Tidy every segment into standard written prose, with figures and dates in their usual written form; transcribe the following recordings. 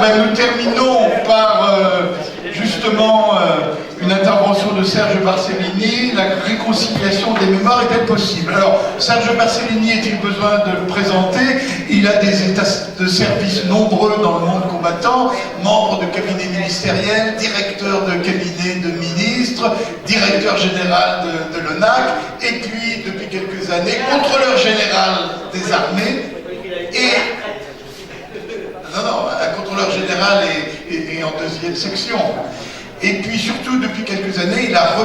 ben, nous terminons par justement une intervention de Serge Barcellini. La réconciliation des mémoires est-elle possible? Alors, Serge Barcellini, est-il besoin de le présenter? Il a des états de service nombreux dans le monde combattant, membre de cabinet ministériel, directeur de cabinet de ministre, directeur général de l'ONAC, et puis, depuis quelques années, contrôleur général des armées, et... Non, un contrôleur général est en deuxième section. Et puis surtout, depuis quelques années, il a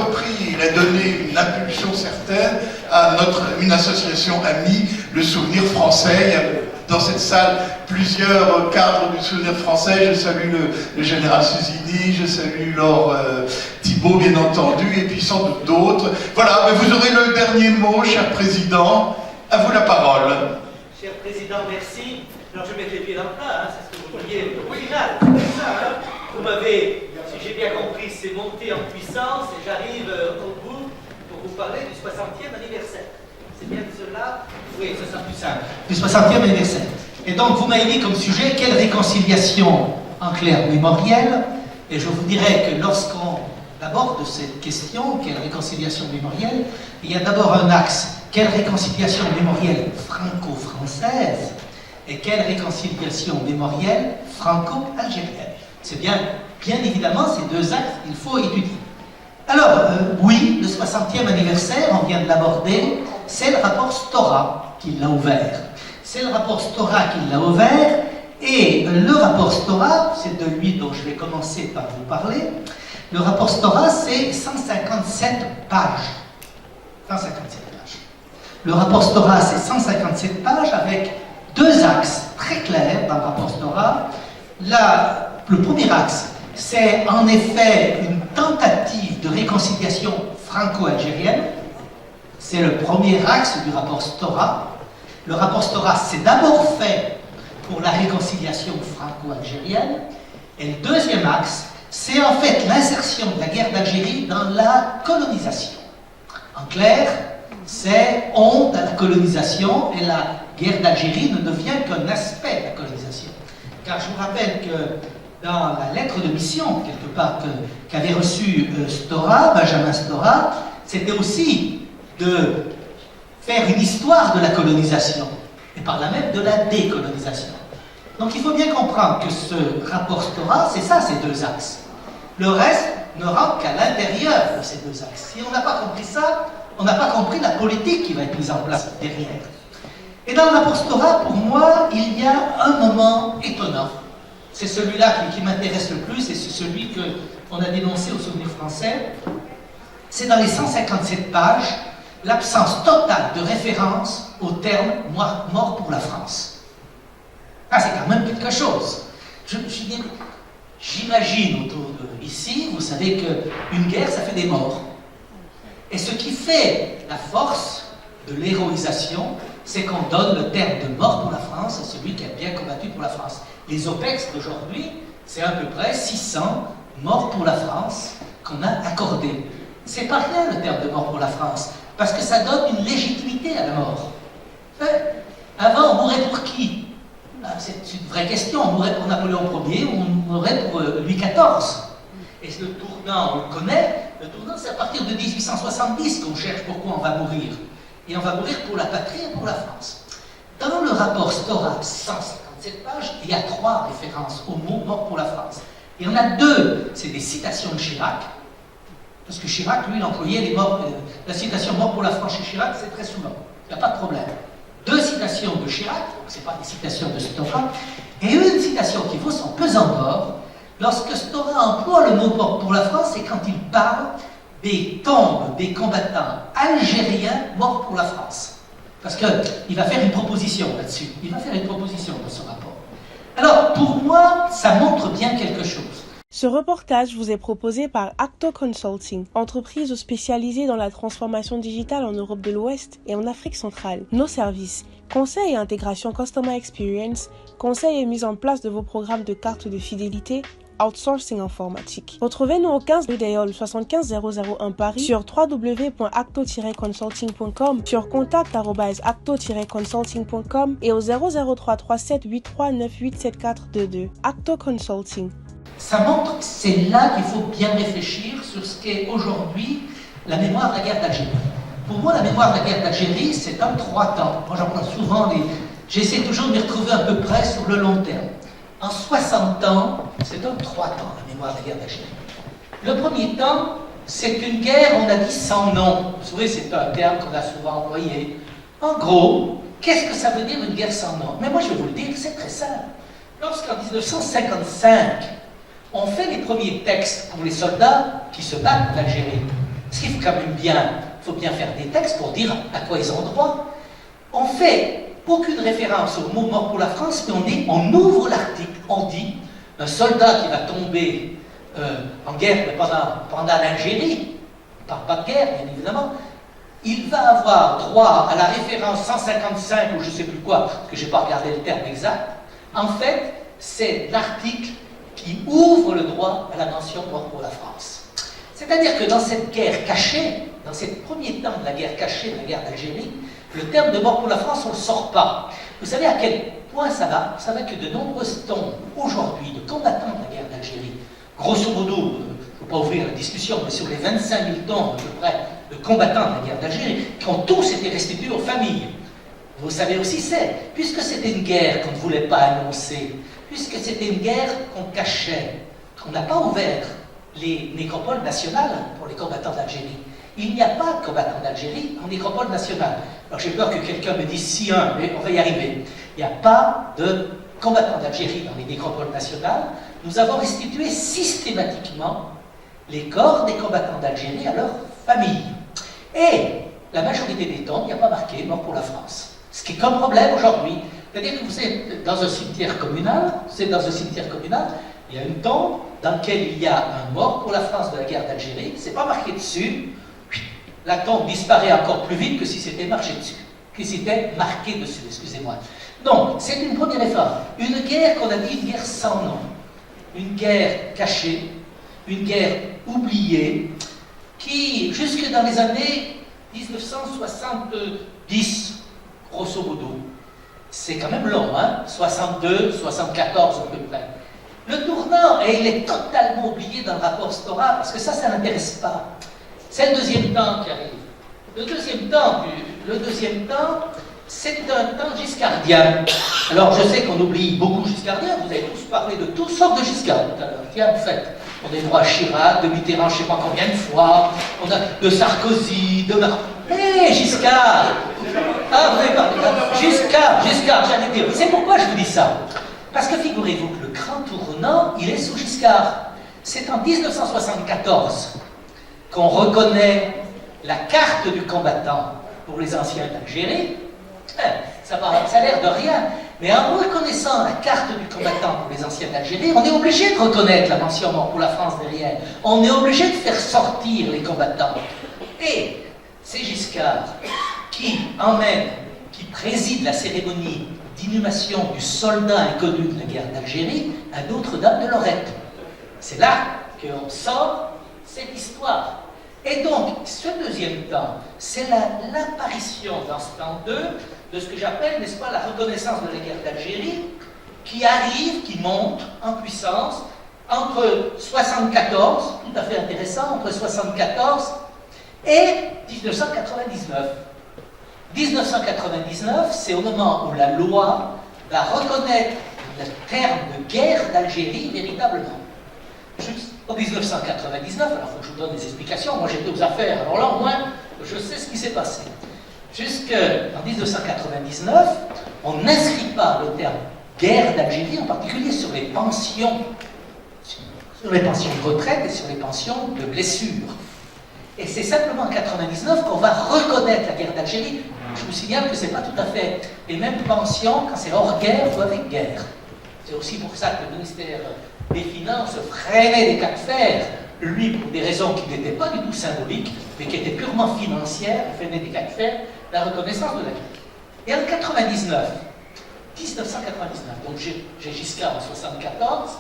donné une impulsion certaine à une association amie, le Souvenir Français. Il y a dans cette salle plusieurs cadres du Souvenir Français. Je salue le général Susini, je salue Laure Thibault, bien entendu, et puis sans doute d'autres. Voilà, mais vous aurez le dernier mot, cher président. À vous la parole. Cher président, merci. Alors je mets les pieds dans le plat, hein, c'est ce que vous vouliez au final, c'est ça, hein. Vous m'avez, si j'ai bien compris, c'est monté en puissance et j'arrive au bout pour vous parler du 60e anniversaire. C'est bien cela? Oui, ça sera plus simple. Du 60e anniversaire. Et donc vous m'avez dit comme sujet, quelle réconciliation en clair mémorielle? Et je vous dirais que lorsqu'on aborde cette question, quelle réconciliation mémorielle, il y a d'abord un axe, quelle réconciliation mémorielle franco-française? Et quelle réconciliation mémorielle franco-algérienne? C'est bien évidemment ces deux axes qu'il faut étudier. Alors, oui, le 60e anniversaire, on vient de l'aborder, c'est le rapport Stora qui l'a ouvert. C'est le rapport Stora qui l'a ouvert, et le rapport Stora, c'est de lui dont je vais commencer par vous parler. Le rapport Stora, c'est 157 pages. 157 pages. Le rapport Stora, c'est 157 pages avec deux axes très clairs dans le rapport Stora. Le premier axe, c'est en effet une tentative de réconciliation franco-algérienne. C'est le premier axe du rapport Stora. Le rapport Stora, c'est d'abord fait pour la réconciliation franco-algérienne. Et le deuxième axe, c'est en fait l'insertion de la guerre d'Algérie dans la colonisation. En clair, c'est honte à la colonisation et la guerre d'Algérie ne devient qu'un aspect de la colonisation. Car je vous rappelle que dans la lettre de mission, quelque part, qu'avait reçue Benjamin Stora, c'était aussi de faire une histoire de la colonisation, et par là même de la décolonisation. Donc il faut bien comprendre que ce rapport Stora, c'est ça, ces deux axes. Le reste ne rentre qu'à l'intérieur de ces deux axes. Si on n'a pas compris ça, on n'a pas compris la politique qui va être mise en place derrière. Et dans le rapport Stora, pour moi, il y a un moment étonnant. C'est celui-là qui m'intéresse le plus, et c'est celui qu'on a dénoncé au Souvenir Français. C'est dans les 157 pages, l'absence totale de référence au terme « mort pour la France ». Ah, c'est quand même quelque chose. J'imagine autour ici, vous savez qu'une guerre, ça fait des morts. Et ce qui fait la force de l'héroïsation, c'est qu'on donne le terme de mort pour la France à celui qui a bien combattu pour la France. Les OPEX d'aujourd'hui, c'est à peu près 600 morts pour la France qu'on a accordés. C'est pas rien le terme de mort pour la France, parce que ça donne une légitimité à la mort. Avant, on mourait pour qui? C'est une vraie question. On mourait pour Napoléon Ier ou on mourait pour Louis XIV. Et le tournant, on le connaît, le tournant c'est à partir de 1870 qu'on cherche pourquoi on va mourir. Et on va mourir pour la patrie et pour la France. Dans le rapport Stora, 157 pages, il y a 3 références au mot « mort pour la France ». Il y en a 2, c'est des citations de Chirac, parce que Chirac, lui, il employait la citation « mort pour la France » chez Chirac, c'est très souvent, il n'y a pas de problème. 2 citations de Chirac, ce n'est pas des citations de Stora, et une citation qui vaut son pesant d'or. Lorsque Stora emploie le mot « mort pour la France », c'est quand il parle des tombes des combattants algériens morts pour la France. Parce qu'il va faire une proposition là-dessus. Il va faire une proposition dans ce rapport. Alors, pour moi, ça montre bien quelque chose. Ce reportage vous est proposé par Acto Consulting, entreprise spécialisée dans la transformation digitale en Europe de l'Ouest et en Afrique centrale. Nos services, conseil et intégration Customer Experience, conseil et mise en place de vos programmes de carte de fidélité, outsourcing informatique. Retrouvez-nous au 15 rue des Halles, 75 001 Paris, sur www.acto-consulting.com, sur contact@acto-consulting.com et au 003 37 83 98 7422. Acto Consulting. Ça montre que c'est là qu'il faut bien réfléchir sur ce qu'est aujourd'hui la mémoire de la guerre d'Algérie. Pour moi, la mémoire de la guerre d'Algérie, c'est en 3 temps. Moi, j'emploie souvent j'essaie toujours de m'y retrouver à peu près sur le long terme. En 60 ans, c'est en 3 temps, la mémoire de la guerre d'Algérie. Le premier temps, c'est une guerre, on a dit, sans nom. Vous savez, c'est un terme qu'on a souvent employé. En gros, qu'est-ce que ça veut dire une guerre sans nom? Mais moi, je vais vous le dire, c'est très simple. Lorsqu'en 1955, on fait les premiers textes pour les soldats qui se battent en Algérie, ce qu'il faut quand même faut bien faire des textes pour dire à quoi ils ont droit. On fait aucune référence au mot mort pour la France, mais on ouvre l'article, on dit un soldat qui va tomber en guerre, mais pendant l'Algérie, on ne parle pas de guerre, bien évidemment, il va avoir droit à la référence 155 ou je ne sais plus quoi, parce que je n'ai pas regardé le terme exact. En fait, c'est l'article qui ouvre le droit à la mention mort pour la France. C'est-à-dire que dans cette guerre cachée, dans ces premiers temps de la guerre cachée, de la guerre d'Algérie, le terme de mort pour la France, on ne le sort pas. Vous savez à quel point ça va? Ça va que de nombreuses tombes, aujourd'hui, de combattants de la guerre d'Algérie, grosso modo, il ne faut pas ouvrir la discussion, mais sur les 25 000 tombes à peu près de combattants de la guerre d'Algérie, qui ont tous été restitués aux familles. Vous savez aussi c'est, puisque c'était une guerre qu'on ne voulait pas annoncer, puisque c'était une guerre qu'on cachait, qu'on n'a pas ouvert les nécropoles nationales pour les combattants d'Algérie. Il n'y a pas de combattants d'Algérie en nécropole nationale. Alors j'ai peur que quelqu'un me dise si mais on va y arriver. Il n'y a pas de combattants d'Algérie dans les nécropoles nationales. Nous avons restitué systématiquement les corps des combattants d'Algérie à leurs familles. Et la majorité des tombes, il n'y a pas marqué mort pour la France. Ce qui est comme problème aujourd'hui. C'est-à-dire que vous êtes dans un cimetière communal, il y a une tombe dans laquelle il y a un mort pour la France de la guerre d'Algérie, c'est pas marqué dessus, la tombe disparaît encore plus vite que si c'était marqué dessus, excusez-moi. Donc, c'est une première effort. Une guerre qu'on a dit une guerre sans nom, une guerre cachée, une guerre oubliée, qui, jusque dans les années 1970, grosso modo, c'est quand même long, hein, 62, 74 à peu près. Le tournant, et il est totalement oublié dans le rapport Stora, parce que ça n'intéresse pas. C'est le deuxième temps qui arrive. Le deuxième temps, c'est un temps giscardien. Alors, je sais qu'on oublie beaucoup Giscardien, vous avez tous parlé de tout, sauf de Giscard tout à l'heure. Tiens, en fait, on a droit à Chirac, de Mitterrand, je ne sais pas combien de fois, on a de Sarkozy, de Macron. Hé, Giscard! Ah, vous avez parlé de Giscard, j'allais dire. C'est pourquoi je vous dis ça. Parce que figurez-vous que le grand tournant, il est sous Giscard. C'est en 1974 qu'on reconnaît la carte du combattant pour les anciens d'Algérie. Ça a l'air de rien, mais en reconnaissant la carte du combattant pour les anciens d'Algérie, on est obligé de reconnaître la mention mort pour la France derrière. On est obligé de faire sortir les combattants. Et c'est Giscard qui préside la cérémonie d'inhumation du soldat inconnu de la guerre d'Algérie à Notre-Dame de Lorette. C'est là qu'on sort cette histoire. Et donc, ce deuxième temps, c'est l'apparition dans ce temps 2 de ce que j'appelle, n'est-ce pas, la reconnaissance de la guerre d'Algérie, qui arrive, qui monte en puissance entre 74, tout à fait intéressant, entre 74 et 1999. 1999, c'est au moment où la loi va reconnaître le terme de guerre d'Algérie véritablement. En 1999, alors il faut que je vous donne des explications, moi j'étais aux affaires, alors là au moins je sais ce qui s'est passé. Jusqu'en 1999, on n'inscrit pas le terme guerre d'Algérie, en particulier sur les pensions de retraite et sur les pensions de blessures. Et c'est simplement en 1999 qu'on va reconnaître la guerre d'Algérie. Je vous signale que ce n'est pas tout à fait les mêmes pensions quand c'est hors guerre ou avec guerre. C'est aussi pour ça que le ministère des Finances freinait des cas de fer, lui pour des raisons qui n'étaient pas du tout symboliques, mais qui étaient purement financières, il freinait des cas de fer, la reconnaissance de la guerre. Et en 1999, donc j'ai Giscard en 1974,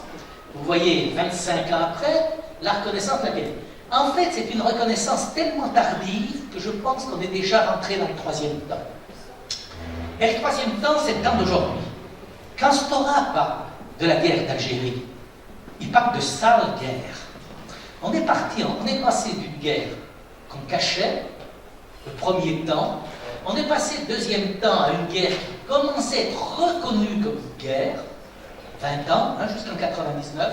Vous voyez, 25 ans après, la reconnaissance de la guerre. En fait, c'est une reconnaissance tellement tardive que je pense qu'on est déjà rentré dans le troisième temps. Et le troisième temps, c'est le temps d'aujourd'hui. Quand Stora parle de la guerre d'Algérie, il parle de sale guerre. On est passé d'une guerre qu'on cachait, le premier temps, on est passé le deuxième temps à une guerre qui commençait à être reconnue comme une guerre, 20 ans, jusqu'en 99,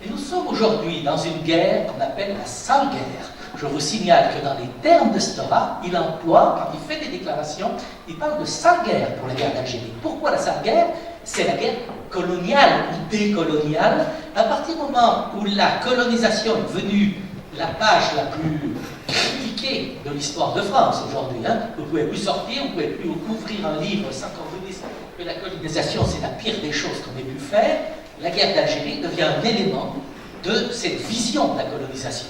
et nous sommes aujourd'hui dans une guerre qu'on appelle la sale guerre. Je vous signale que dans les termes de Stora, il emploie, quand il fait des déclarations, il parle de sale guerre pour la guerre d'Algérie. Pourquoi la sale guerre? C'est la guerre coloniale ou décoloniale. À partir du moment où la colonisation est devenue la page la plus critiquée de l'histoire de France aujourd'hui, vous ne pouvez plus sortir, vous ne pouvez plus ouvrir un livre sans qu'on vous dise que la colonisation c'est la pire des choses qu'on ait pu faire. La guerre d'Algérie devient un élément de cette vision de la colonisation.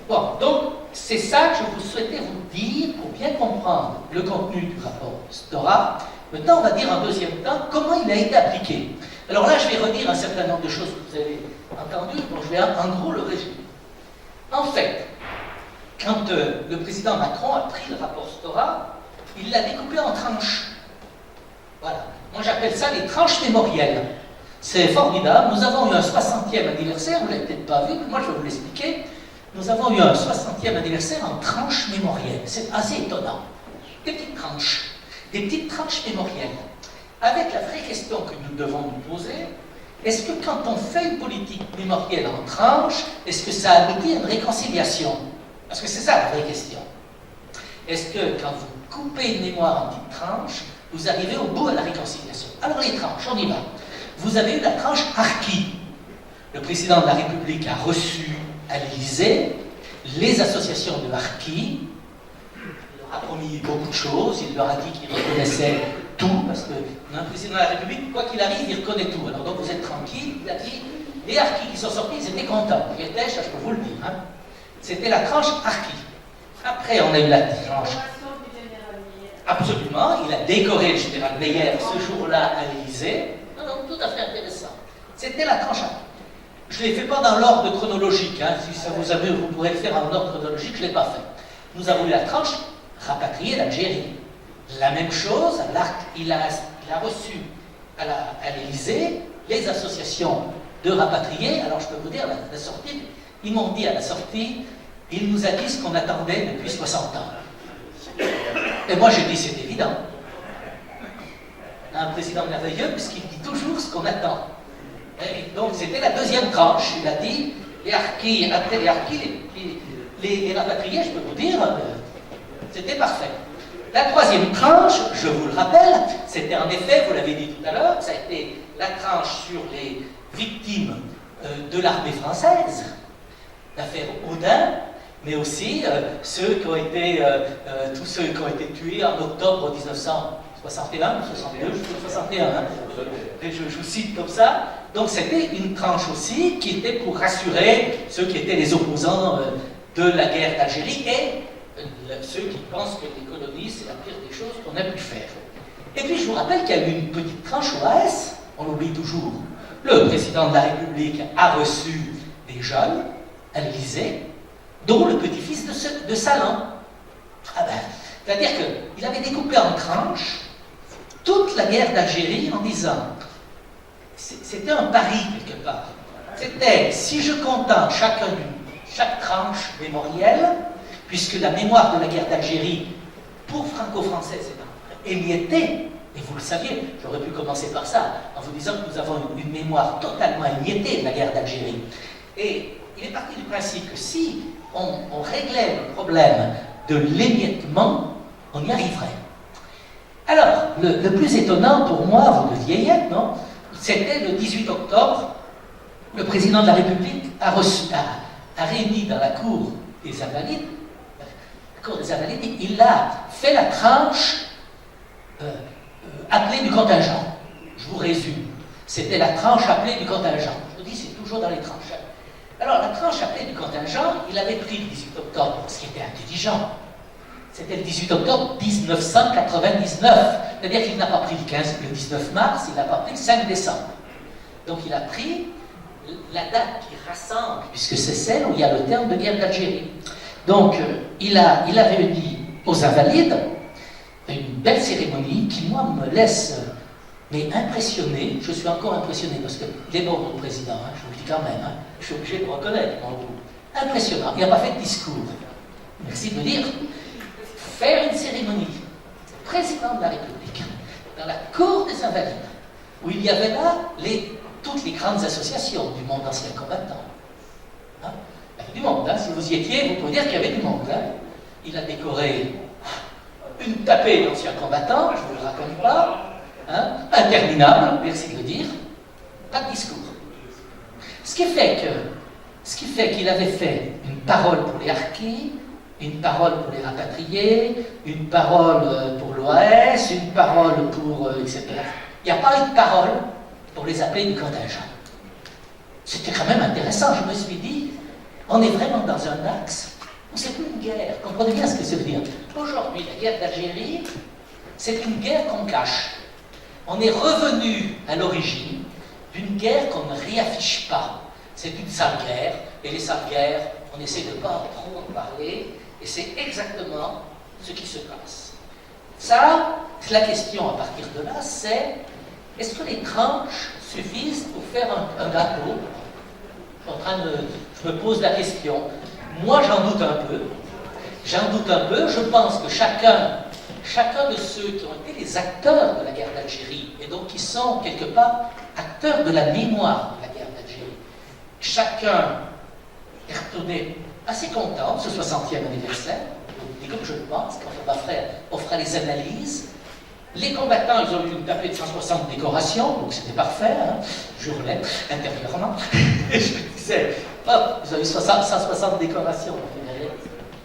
Bon, donc c'est ça que je vous souhaitais vous dire pour bien comprendre le contenu du rapport Stora. Maintenant, on va dire en deuxième temps comment il a été appliqué. Alors là, je vais redire un certain nombre de choses que vous avez entendues. Bon, je vais en gros le résumer. En fait, quand le président Macron a pris le rapport Stora, il l'a découpé en tranches. Voilà. Moi, j'appelle ça les tranches mémorielles. C'est formidable. Nous avons eu un 60e anniversaire, vous ne l'avez peut-être pas vu, mais moi, je vais vous l'expliquer. Nous avons eu un 60e anniversaire en tranches mémorielles. C'est assez étonnant. Des petites tranches mémorielles. Avec la vraie question que nous devons nous poser, est-ce que quand on fait une politique mémorielle en tranches, est-ce que ça aboutit à une réconciliation? Parce que c'est ça la vraie question. Est-ce que quand vous coupez une mémoire en petites tranches, vous arrivez au bout de la réconciliation? Alors les tranches, on y va. Vous avez eu la tranche Harki. Le président de la République a reçu à l'Élysée les associations de Harki. Il leur a promis beaucoup de choses. Il leur a dit qu'il reconnaissait tout, parce qu'un président de la République, quoi qu'il arrive, il reconnaît tout. Alors donc vous êtes tranquille. Il a dit, les Harki qui sont sortis, ils étaient contents. Ils étaient, ça je peux vous le dire. C'était la tranche Harki. Après, on a eu la tranche. Absolument. Il a décoré le général Meyer ce jour-là à l'Élysée. Non, tout à fait intéressant. C'était la tranche Harki. Je ne l'ai fait pas dans l'ordre chronologique. Si ça vous amuse, vous pourrez le faire en ordre chronologique. Je ne l'ai pas fait. Nous avons eu la tranche rapatriée d'Algérie. La même chose, il a reçu à l'Élysée les associations de rapatriés. Alors je peux vous dire, la sortie, ils m'ont dit à la sortie, il nous a dit ce qu'on attendait depuis 60 ans. Et moi j'ai dit, c'est évident. Un président merveilleux, puisqu'il dit toujours ce qu'on attend. Et donc c'était la deuxième tranche. Il a dit, les harkis, après les harkis, les rapatriés, je peux vous dire, c'était parfait. La troisième tranche, je vous le rappelle, c'était en effet, vous l'avez dit tout à l'heure, ça a été la tranche sur les victimes de l'armée française, l'affaire Audin, mais aussi ceux qui ont été, tous ceux qui ont été tués en octobre 1961, 62, je crois 61, je vous cite comme ça. Donc c'était une tranche aussi qui était pour rassurer ceux qui étaient les opposants de la guerre d'Algérie et ceux qui pensent que les colonies, c'est la pire des choses qu'on a pu faire. Et puis je vous rappelle qu'il y a eu une petite tranche OAS, on l'oublie toujours. Le président de la République a reçu des jeunes à l'Élysée, dont le petit-fils de Salan. C'est-à-dire qu'il avait découpé en tranches toute la guerre d'Algérie en disant, c'était un pari quelque part. C'était, si je contente chaque tranche mémorielle, puisque la mémoire de la guerre d'Algérie, pour franco-français, c'est émiettée, et vous le saviez, j'aurais pu commencer par ça, en vous disant que nous avons une mémoire totalement émiettée de la guerre d'Algérie. Et il est parti du principe que si on réglait le problème de l'émiettement, on y arriverait. Alors, le plus étonnant pour moi, vous le vieillette, non? C'était le 18 octobre, le président de la République a réuni dans la cour des Invalides, il a fait la tranche appelée du contingent. Je vous résume. C'était la tranche appelée du contingent. Je vous dis, c'est toujours dans les tranches. Alors, la tranche appelée du contingent, il avait pris le 18 octobre, ce qui était intelligent. C'était le 18 octobre 1999. C'est-à-dire qu'il n'a pas pris le 19 mars, il n'a pas pris le 5 décembre. Donc il a pris la date qui rassemble, puisque c'est celle où il y a le terme de guerre d'Algérie. Donc, il a réuni aux Invalides une belle cérémonie qui, moi, me laisse impressionné. Je suis encore impressionné parce qu'il est bon, notre président, hein, je vous le dis quand même, hein, je suis obligé de reconnaître mon goût. Impressionnant. Il n'a pas fait de discours. Merci de me dire. Faire une cérémonie, président de la République, dans la cour des Invalides, où il y avait là toutes les grandes associations du monde ancien combattant. Hein? Il y avait du monde, hein? Si vous y étiez, vous pouvez dire qu'il y avait du monde. Hein? Il a décoré une tapée d'anciens combattants, je ne vous le raconte pas, hein? Interminable, merci de le dire, pas de discours. Ce qui fait qu'il avait fait une parole pour les harkis, une parole pour les rapatriés, une parole pour l'OAS, une parole pour etc. Il n'y a pas eu de parole pour les appeler du contingent. C'était quand même intéressant, je me suis dit, on est vraiment dans un axe où c'est plus une guerre. Comprenez bien ce que ça veut dire. Aujourd'hui, la guerre d'Algérie, c'est une guerre qu'on cache. On est revenu à l'origine d'une guerre qu'on ne réaffiche pas. C'est une sale guerre, et les sales guerres, on essaie de ne pas trop en parler, et c'est exactement ce qui se passe. Ça, la question à partir de là, c'est est-ce que les tranches suffisent pour faire un gâteau? Je me pose la question. Moi, j'en doute un peu. Je pense que chacun de ceux qui ont été les acteurs de la guerre d'Algérie, et donc qui sont quelque part acteurs de la mémoire de la guerre d'Algérie, chacun est retourné assez content de ce 60e anniversaire, et comme je le pense, quand on fera les analyses. Les combattants, ils ont eu une tapée de 160 décorations, donc c'était parfait, hein, je hurlais intérieurement, et je me disais, hop, ils ont eu 160 décorations,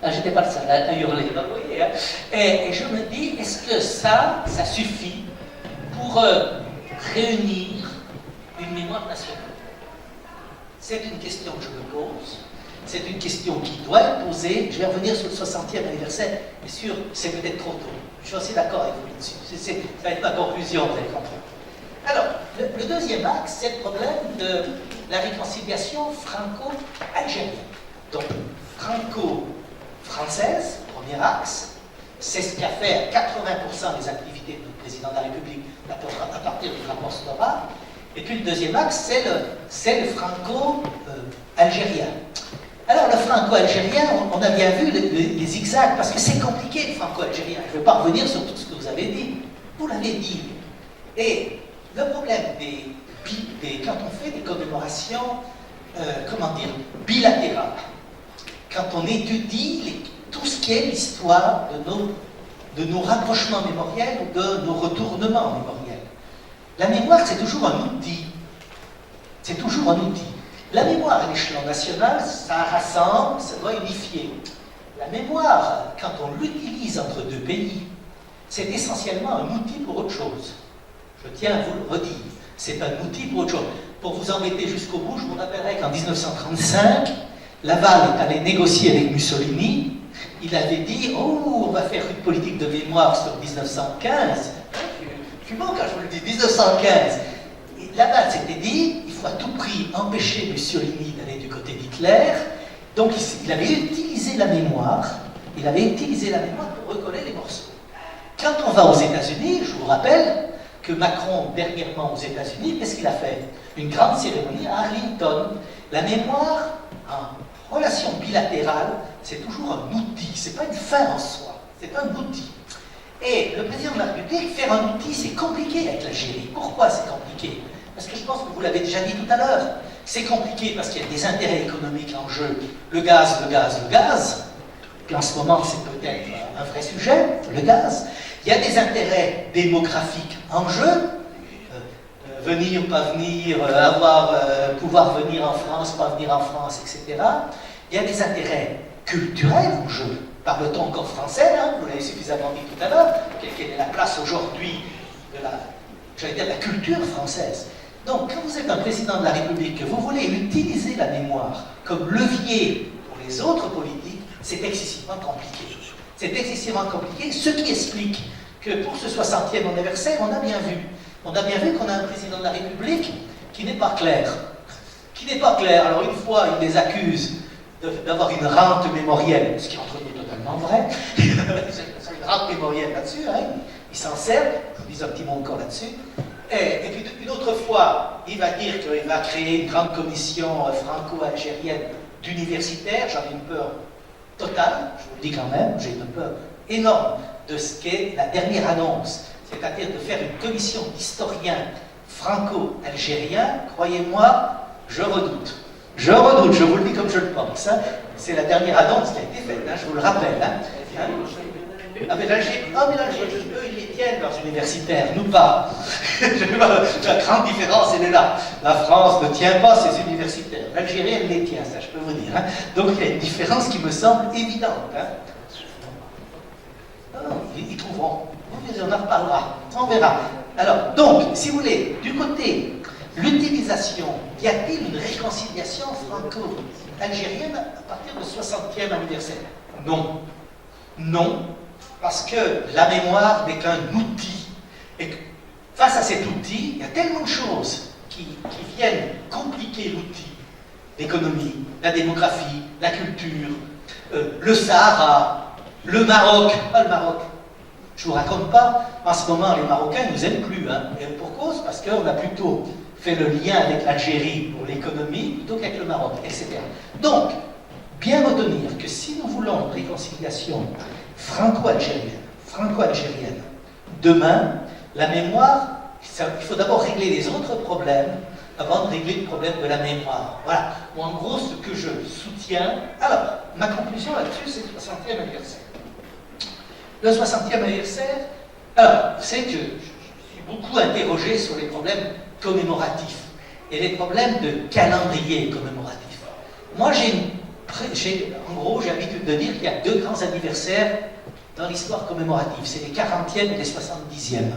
j'étais pas le seul à hurler, vous voyez, hein. Et je me dis, est-ce que ça suffit pour réunir une mémoire nationale? C'est une question que je me pose. C'est une question qui doit être posée. Je vais revenir sur le 60e anniversaire, mais c'est peut-être trop tôt. Je suis aussi d'accord avec vous là-dessus. Ça va être ma conclusion, vous allez comprendre. Alors, le deuxième axe, c'est le problème de la réconciliation franco-algérienne. Donc, franco-française, premier axe, c'est ce qui a fait 80% des activités du président de la République à partir du rapport Stora. Et puis le deuxième axe, c'est le franco-algérien. Alors, le franco-algérien, on a bien vu les zigzags, parce que c'est compliqué, le franco-algérien. Je ne vais pas revenir sur tout ce que vous avez dit. Vous l'avez dit. Et le problème quand on fait des commémorations, bilatérales, quand on étudie tout ce qui est l'histoire de nos rapprochements mémoriels ou de nos retournements mémoriels, la mémoire, c'est toujours un outil. C'est toujours un outil. La mémoire à l'échelon national, ça rassemble, ça doit unifier. La mémoire, quand on l'utilise entre deux pays, c'est essentiellement un outil pour autre chose. Je tiens à vous le redire. C'est un outil pour autre chose. Pour vous embêter jusqu'au bout, je vous rappellerai qu'en 1935, Laval est allé négocier avec Mussolini. Il avait dit, oh, on va faire une politique de mémoire sur 1915. Je suis bon quand je vous le dis, 1915. Et Laval s'était dit, il faut à tout prix empêcher Mussolini d'aller du côté d'Hitler. Donc il avait utilisé la mémoire, pour recoller les morceaux. Quand on va aux États-Unis, je vous rappelle que Macron, dernièrement aux États-Unis, qu'est-ce qu'il a fait? Une grande cérémonie à Arlington. La mémoire, en relation bilatérale, c'est toujours un outil, c'est pas une fin en soi, c'est un outil. Et le président de la République, faire un outil, c'est compliqué avec l'Algérie. Pourquoi c'est compliqué? Parce que je pense que vous l'avez déjà dit tout à l'heure. C'est compliqué parce qu'il y a des intérêts économiques en jeu. Le gaz. Puis en ce moment, c'est peut-être un vrai sujet, le gaz. Il y a des intérêts démographiques en jeu. Venir, pas venir, pouvoir venir en France, pas venir en France, etc. Il y a des intérêts culturels en jeu. Parle-t-on encore français, hein? Vous l'avez suffisamment dit tout à l'heure. Quelle est la place aujourd'hui de la culture française? Donc, quand vous êtes un président de la République, que vous voulez utiliser la mémoire comme levier pour les autres politiques, c'est excessivement compliqué. C'est excessivement compliqué, ce qui explique que pour ce 60e anniversaire, on a bien vu qu'on a un président de la République qui n'est pas clair, qui n'est pas clair. Alors une fois, il les accuse d'avoir une rente mémorielle, ce qui est entre nous totalement vrai. Ils ont une rente mémorielle là-dessus, hein. Ils s'en servent, je vous dis un petit mot encore là-dessus. Et puis une autre fois, il va dire qu'il va créer une grande commission franco-algérienne d'universitaires. J'en ai une peur totale, je vous le dis quand même, j'ai une peur énorme de ce qu'est la dernière annonce, c'est-à-dire de faire une commission d'historiens franco-algériens. Croyez-moi, je redoute. Je redoute, je vous le dis comme je le pense. Hein. C'est la dernière annonce qui a été faite, hein, je vous le rappelle. Hein. Ah mais l'Algérie, eux, ils les tiennent, leurs universitaires, nous pas. La grande différence, elle est là. La France ne tient pas ses universitaires. L'Algérie, elle les tient, ça je peux vous dire. Hein. Donc il y a une différence qui me semble évidente. Hein. Non, ils trouveront. On en reparlera, on verra. Alors, donc, si vous voulez, du côté l'utilisation, y a-t-il une réconciliation franco-algérienne à partir du 60e anniversaire? Non. Non, parce que la mémoire n'est qu'un outil. Et face à cet outil, il y a tellement de choses qui viennent compliquer l'outil. L'économie, la démographie, la culture, le Sahara, le Maroc. Pas le Maroc. Je ne vous raconte pas, en ce moment, les Marocains ne nous aiment plus. Hein. Et pour cause, parce qu'on a plutôt fait le lien avec l'Algérie pour l'économie plutôt qu'avec le Maroc, etc. Donc, bien retenir que si nous voulons une réconciliation franco-algérienne, demain, la mémoire, il faut d'abord régler les autres problèmes avant de régler le problème de la mémoire. Voilà. Ou en gros, ce que je soutiens. Alors, ma conclusion là-dessus, c'est le 60e anniversaire. Le 60e anniversaire, alors, c'est que je suis beaucoup interrogé sur les problèmes commémoratifs et les problèmes de calendrier commémoratif. Moi, en gros, j'ai l'habitude de dire qu'il y a deux grands anniversaires dans l'histoire commémorative. C'est les 40e et les 70e.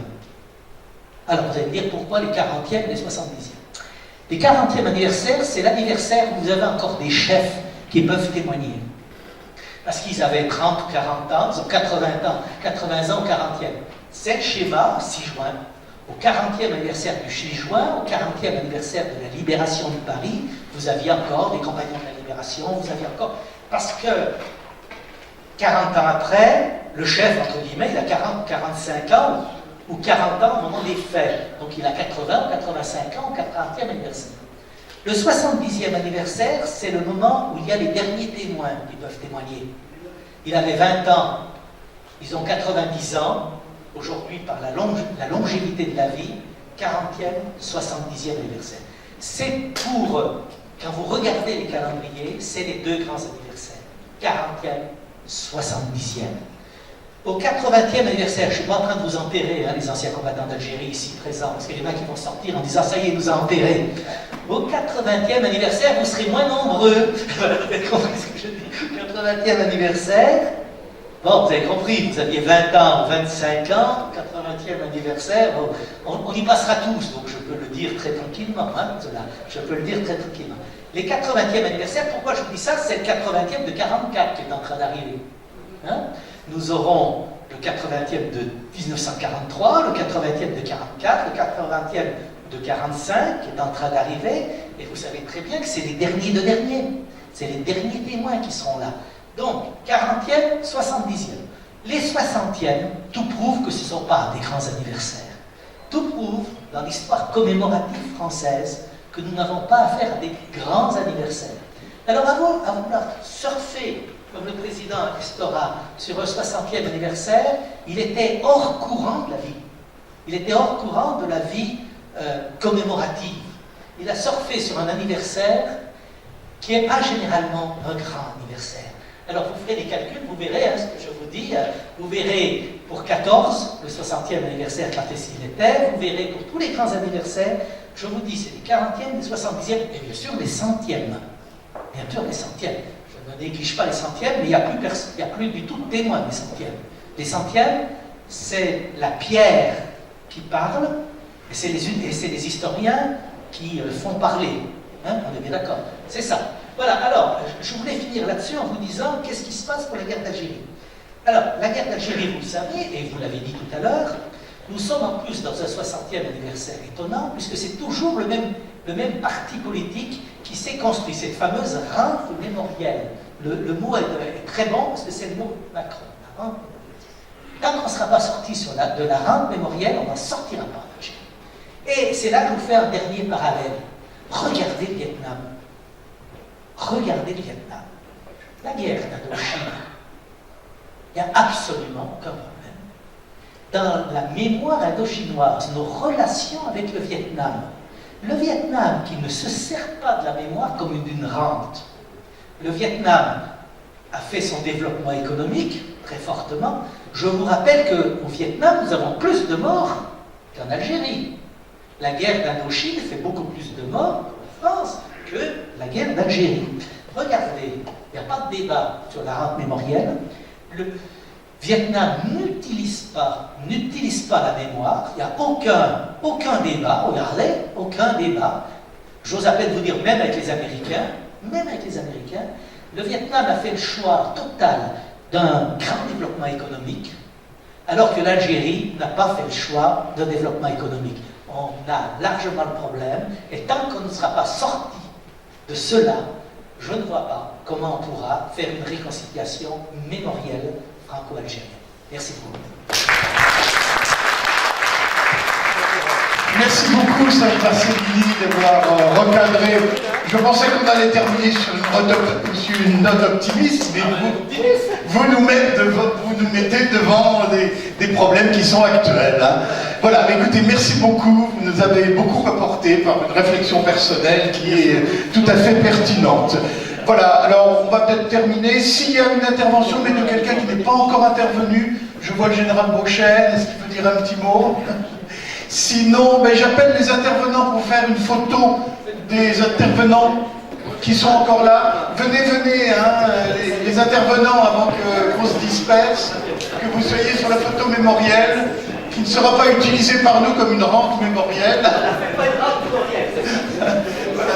Alors, vous allez me dire pourquoi les 40e et les 70e. Les 40e anniversaires, c'est l'anniversaire où vous avez encore des chefs qui peuvent témoigner. Parce qu'ils avaient 30 ou 40 ans, ils ont 80 ans au 40e. C'est le schéma, 6 juin. Au 40e anniversaire du 6 juin, au 40e anniversaire de la libération de Paris, vous aviez encore des compagnons de la libération, vous aviez encore... Parce que 40 ans après, le chef, entre guillemets, il a 40, 45 ans, ou 40 ans au moment des faits. Donc il a 80 ou 85 ans au 40e anniversaire. Le 70e anniversaire, c'est le moment où il y a les derniers témoins qui peuvent témoigner. Il avait 20 ans, ils ont 90 ans, aujourd'hui par la longévité de la vie, 40e, 70e anniversaire. C'est pour, quand vous regardez les calendriers, c'est les deux grands anniversaires, 40e, 70e. Au 80e anniversaire, je ne suis pas en train de vous enterrer, hein, les anciens combattants d'Algérie ici présents, parce qu'il y en a qui vont sortir en disant « ça y est, il nous a enterrés ». Au 80e anniversaire, vous serez moins nombreux. Vous avez compris ce que je dis. 80e anniversaire, bon, vous avez compris, vous aviez 20 ans, 25 ans, 80e anniversaire, on y passera tous, donc je peux le dire très tranquillement, hein, je peux le dire très tranquillement. Les 80e anniversaires, pourquoi je vous dis ça? C'est le 80e de 44 qui est en train d'arriver. Hein? Nous aurons le 80e de 1943, le 80e de 44, le 80e de 45 qui est en train d'arriver, et vous savez très bien que c'est les derniers de derniers. C'est les derniers témoins qui seront là. Donc, 40e, 70e. Les 60e, tout prouve que ce ne sont pas des grands anniversaires. Tout prouve, dans l'histoire commémorative française, que nous n'avons pas affaire à des grands anniversaires. Alors, avant à vouloir surfer comme le président Estora, sur un 60e anniversaire, il était hors courant de la vie. Il était hors courant de la vie commémorative. Il a surfé sur un anniversaire qui n'est pas généralement un grand anniversaire. Alors vous ferez des calculs, vous verrez hein, ce que je vous dis, vous verrez pour 14, le 60e anniversaire quand il était, vous verrez pour tous les grands anniversaires, je vous dis, c'est les 40e, les 70e, et bien sûr les centièmes. Bien sûr les centièmes. Je ne néglige pas les centièmes, mais il n'y a plus du tout de témoins des centièmes. Les centièmes, c'est la pierre qui parle, et c'est les historiens qui font parler. Hein, on est bien d'accord. C'est ça. Voilà, alors, je voulais finir là-dessus en vous disant qu'est-ce qui se passe pour la guerre d'Algérie. Alors, la guerre d'Algérie, vous le savez, et vous l'avez dit tout à l'heure, nous sommes en plus dans un 60e anniversaire étonnant, puisque c'est toujours le même parti politique qui s'est construit, cette fameuse rente mémorielle. Le mot est très bon parce que c'est le mot Macron. La rente. Tant qu'on ne sera pas sorti de la rente mémorielle, on ne sortira pas d'Algérie. Et c'est là que je vous fais un dernier parallèle. Regardez le Vietnam. Regardez le Vietnam. La guerre d'Indochine, il n'y a absolument aucun problème. Dans la mémoire indochinoise, nos relations avec le Vietnam qui ne se sert pas de la mémoire comme d'une rente. Le Vietnam a fait son développement économique très fortement. Je vous rappelle qu'au Vietnam, nous avons plus de morts qu'en Algérie. La guerre d'Indochine fait beaucoup plus de morts en France que la guerre d'Algérie. Regardez, il n'y a pas de débat sur la rente mémorielle. Le Vietnam n'utilise pas la mémoire. Il n'y a aucun débat. Regardez, aucun débat. J'ose à peine vous dire, même avec les Américains, le Vietnam a fait le choix total d'un grand développement économique, alors que l'Algérie n'a pas fait le choix d'un développement économique. On a largement le problème, et tant qu'on ne sera pas sorti de cela, je ne vois pas comment on pourra faire une réconciliation mémorielle franco-algérienne. Merci beaucoup. Merci beaucoup, Serge Barcellini, d'avoir recadré. Je pensais qu'on allait terminer sur une note optimiste, mais vous nous mettez devant des problèmes qui sont actuels. Hein. Voilà, mais écoutez, merci beaucoup. Vous nous avez beaucoup apporté par une réflexion personnelle qui est tout à fait pertinente. Voilà, alors on va peut-être terminer. S'il y a une intervention, mais de quelqu'un qui n'est pas encore intervenu, je vois le général Beauchesne, est-ce qu'il peut dire un petit mot? Sinon, j'appelle les intervenants pour faire une photo des intervenants qui sont encore là. Venez, hein, les intervenants, avant qu'on se disperse, que vous soyez sur la photo mémorielle, qui ne sera pas utilisée par nous comme une rente mémorielle. Voilà,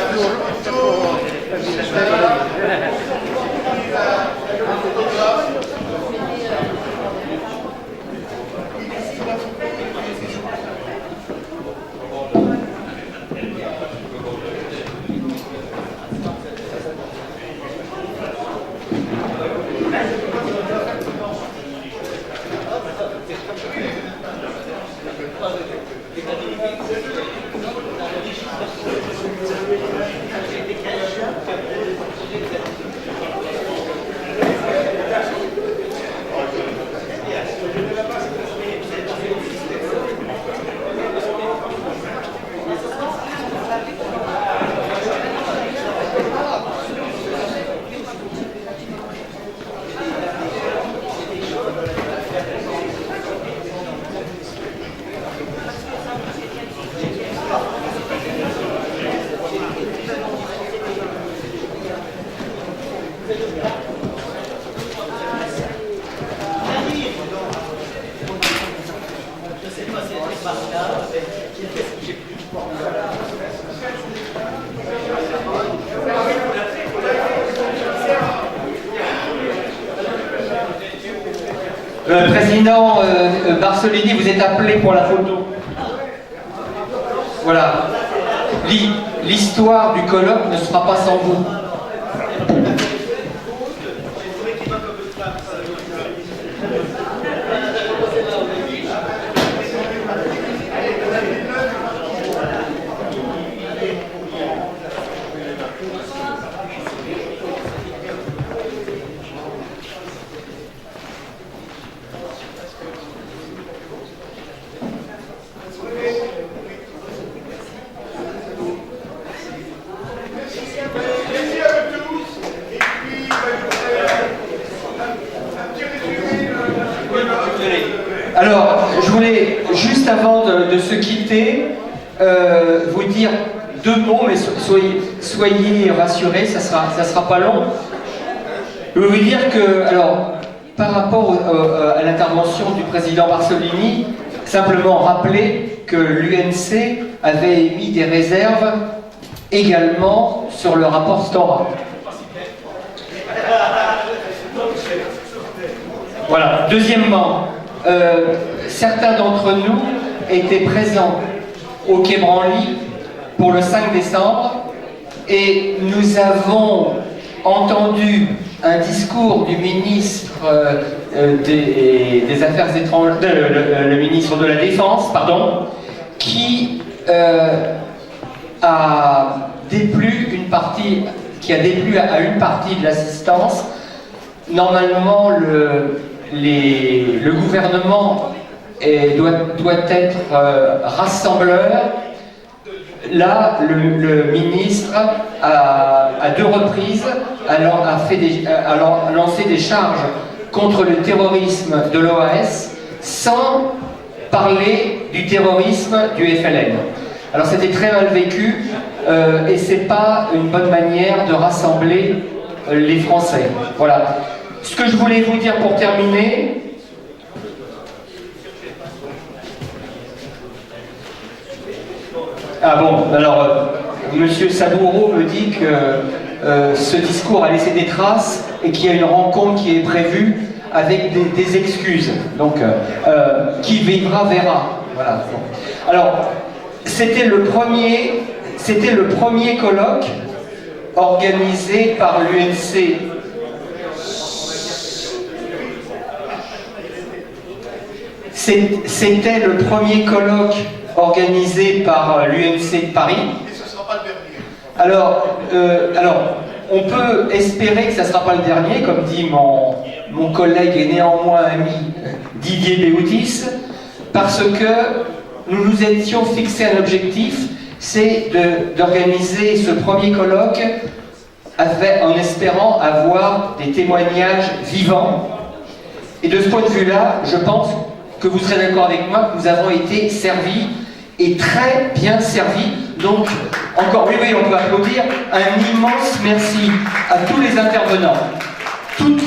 Président Barcellini, vous êtes appelé pour la photo. Voilà. L'histoire du colloque ne sera pas sans vous. Alors, je voulais, juste avant de se quitter, vous dire deux mots, mais soyez rassurés, ça sera pas long. Je veux vous dire que, alors, par rapport à l'intervention du président Barcellini, simplement rappeler que l'UNC avait émis des réserves également sur le rapport Stora. Voilà. Deuxièmement, certains d'entre nous étaient présents au Quai Branly pour le 5 décembre Et nous avons entendu un discours du ministre des Affaires étrangères, le ministre de la Défense, pardon, qui a déplu à une partie de l'assistance. Normalement, le gouvernement doit être rassembleur. Là, le ministre, à deux reprises, a lancé des charges contre le terrorisme de l'OAS sans parler du terrorisme du FLN. Alors c'était très mal vécu et c'est pas une bonne manière de rassembler les Français. Voilà. Ce que je voulais vous dire pour terminer, ah bon, alors Monsieur Saboureau me dit que ce discours a laissé des traces et qu'il y a une rencontre qui est prévue avec des excuses. Donc, qui vivra verra. Voilà. Alors, c'était le premier colloque organisé par l'UNC. C'était le premier colloque organisé par l'UNC de Paris. Et ce ne sera pas le dernier. Alors, on peut espérer que ça ne sera pas le dernier, comme dit mon collègue et néanmoins ami Didier Béoutis, parce que nous nous étions fixé un objectif, c'est d'organiser ce premier colloque en espérant avoir des témoignages vivants. Et de ce point de vue-là, je pense que vous serez d'accord avec moi que nous avons été servis et très bien servis. Donc, encore, oui, on peut applaudir. Un immense merci à tous les intervenants, toutes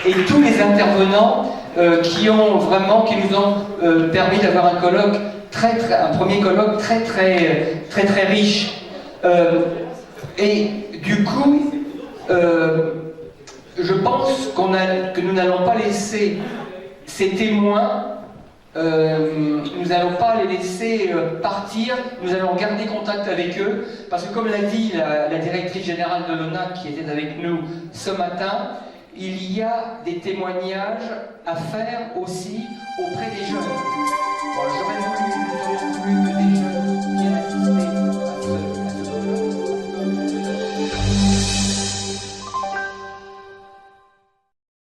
et tous les intervenants qui nous ont permis d'avoir un colloque un premier colloque très riche. Et du coup, je pense que nous n'allons pas laisser ces témoins, nous n'allons pas les laisser partir, nous allons garder contact avec eux, parce que comme l'a dit la directrice générale de l'ONAC qui était avec nous ce matin, il y a des témoignages à faire aussi auprès des jeunes. Bon, j'aurais voulu que des jeunes